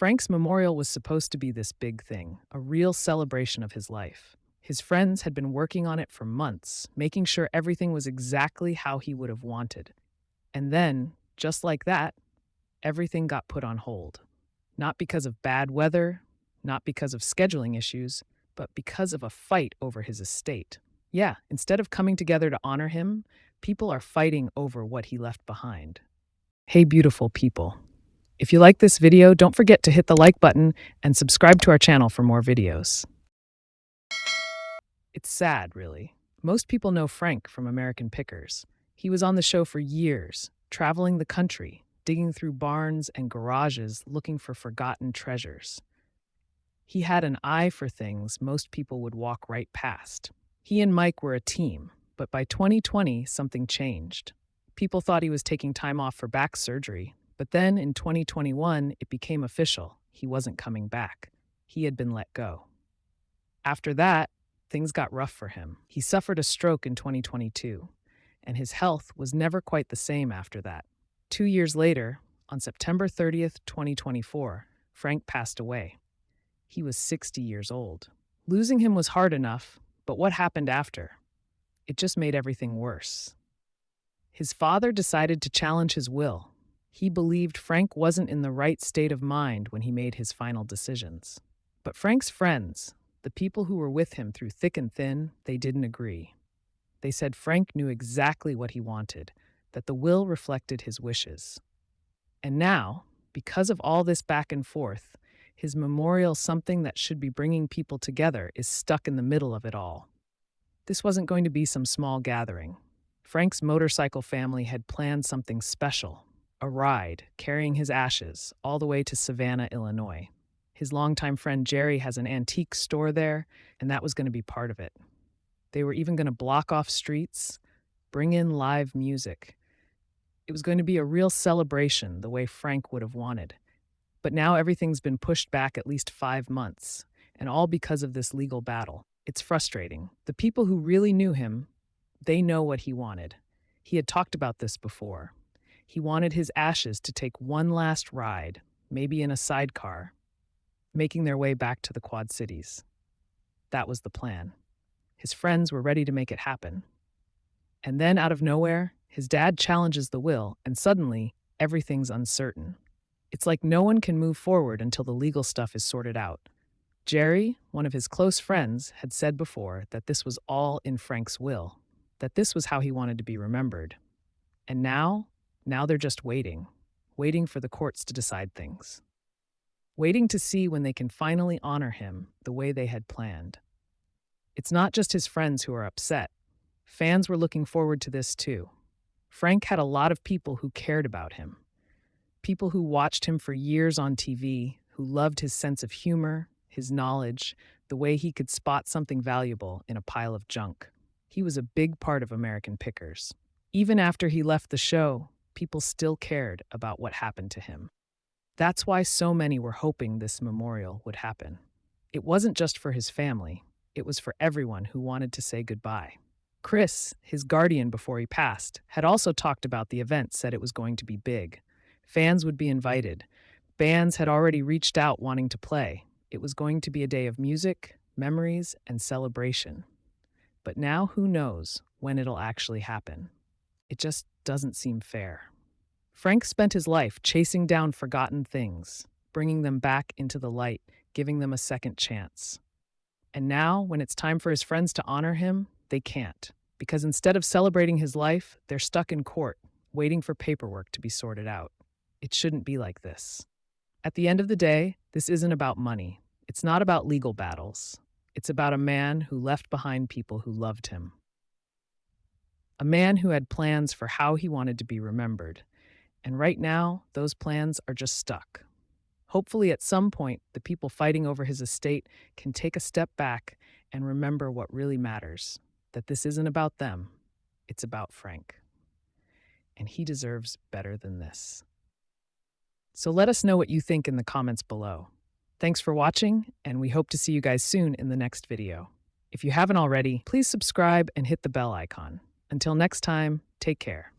Frank's memorial was supposed to be this big thing, a real celebration of his life. His friends had been working on it for months, making sure everything was exactly how he would have wanted. And then, just like that, everything got put on hold. Not because of bad weather, not because of scheduling issues, but because of a fight over his estate. Yeah, instead of coming together to honor him, people are fighting over what he left behind. Hey, beautiful people. If you like this video, don't forget to hit the like button and subscribe to our channel for more videos. It's sad, really. Most people know Frank from American Pickers. He was on the show for years, traveling the country, digging through barns and garages looking for forgotten treasures. He had an eye for things most people would walk right past. He and Mike were a team, but by 2020, something changed. People thought he was taking time off for back surgery, but then in 2021, it became official. He wasn't coming back. He had been let go. After that, things got rough for him. He suffered a stroke in 2022, and his health was never quite the same after that. 2 years later, on September 30th, 2024, Frank passed away. He was 60 years old. Losing him was hard enough, but what happened after? It just made everything worse. His father decided to challenge his will. He believed Frank wasn't in the right state of mind when he made his final decisions. But Frank's friends, the people who were with him through thick and thin, they didn't agree. They said Frank knew exactly what he wanted, that the will reflected his wishes. And now, because of all this back and forth, his memorial, something that should be bringing people together, is stuck in the middle of it all. This wasn't going to be some small gathering. Frank's motorcycle family had planned something special, a ride carrying his ashes all the way to Savannah, Illinois. His longtime friend Jerry has an antique store there, and that was going to be part of it. They were even going to block off streets, bring in live music. It was going to be a real celebration the way Frank would have wanted. But now everything's been pushed back at least 5 months, and all because of this legal battle. It's frustrating. The people who really knew him, they know what he wanted. He had talked about this before. He wanted his ashes to take one last ride, maybe in a sidecar, making their way back to the Quad Cities. That was the plan. His friends were ready to make it happen. And then, out of nowhere, his dad challenges the will, and suddenly, everything's uncertain. It's like no one can move forward until the legal stuff is sorted out. Jerry, one of his close friends, had said before that this was all in Frank's will, that this was how he wanted to be remembered. And now they're just waiting for the courts to decide things. Waiting to see when they can finally honor him the way they had planned. It's not just his friends who are upset. Fans were looking forward to this too. Frank had a lot of people who cared about him. People who watched him for years on TV, who loved his sense of humor, his knowledge, the way he could spot something valuable in a pile of junk. He was a big part of American Pickers. Even after he left the show, people still cared about what happened to him. That's why so many were hoping this memorial would happen. It wasn't just for his family, it was for everyone who wanted to say goodbye. Chris, his guardian before he passed, had also talked about the event, said it was going to be big. Fans would be invited. Bands had already reached out wanting to play. It was going to be a day of music, memories, and celebration. But now who knows when it'll actually happen? It just doesn't seem fair. Frank spent his life chasing down forgotten things, bringing them back into the light, giving them a second chance. And now, when it's time for his friends to honor him, they can't. Because instead of celebrating his life, they're stuck in court, waiting for paperwork to be sorted out. It shouldn't be like this. At the end of the day, this isn't about money. It's not about legal battles. It's about a man who left behind people who loved him. A man who had plans for how he wanted to be remembered. And right now, those plans are just stuck. Hopefully, at some point, the people fighting over his estate can take a step back and remember what really matters. That this isn't about them. It's about Frank. And he deserves better than this. So let us know what you think in the comments below. Thanks for watching, and we hope to see you guys soon in the next video. If you haven't already, please subscribe and hit the bell icon. Until next time, take care.